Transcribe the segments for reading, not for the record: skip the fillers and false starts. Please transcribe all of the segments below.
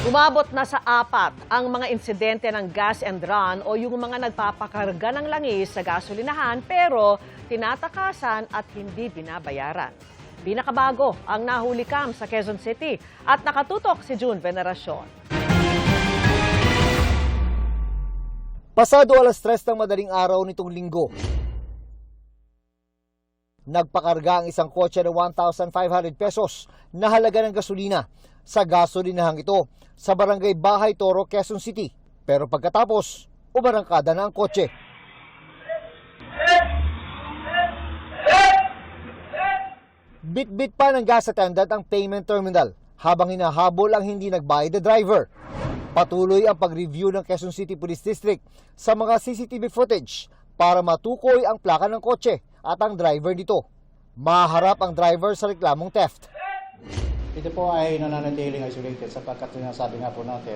Umabot na sa 4 ang mga insidente ng gas and run o yung mga nagpapakarga ng langis sa gasolinahan pero tinatakasan at hindi binabayaran. Pinakabago ang nahuli cam sa Quezon City at nakatutok si June Veneracion. Pasado alas 3 ng madaling araw nitong linggo, nagpakarga ang isang kotse ng 1,500 pesos na halaga ng gasolina sa gasolinahang ito sa Barangay Bahay Toro, Quezon City. Pero pagkatapos, umarangkada na ang kotse. Bit-bit pa ng gas attendant ang payment terminal habang hinahabol ang hindi nagbayad na driver. Patuloy ang pag-review ng Quezon City Police District sa mga CCTV footage para matukoy ang plaka ng kotse at ang driver nito. Maharap ang driver sa reklamong theft. Ito po ay nananatiling isolated sapagkat sinasabi nga po natin,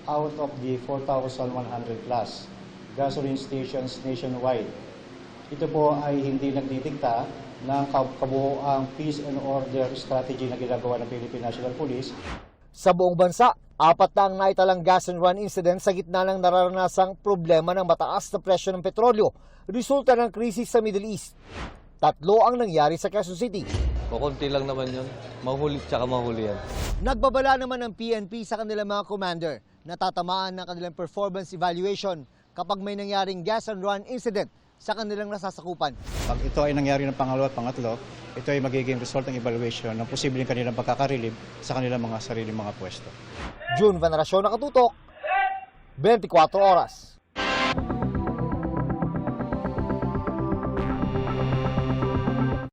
out of the 4,100 plus gasoline stations nationwide, ito po ay hindi nagdidikta ng kabuoang peace and order strategy na ginagawa ng Philippine National Police. Sa buong bansa, 4 na ang naitalang gas and run incident sa gitna ng nararanasang problema ng mataas na presyo ng petrolyo, resulta ng krisis sa Middle East. 3 ang nangyari sa Quezon City. Kukunti lang naman yun. Mahuli tsaka mahuli yan. Nagbabala naman ng PNP sa kanilang mga commander na tatamaan ng kanilang performance evaluation kapag may nangyaring gas and run incident sa kanilang nasasakupan. Pag ito ay nangyari ng pangalawa at pangatlo, ito ay magiging result ng evaluation ng posibleng kanilang pagkakarilib sa kanilang mga sariling mga pwesto. June Veneracion, nakatutok, 24 oras.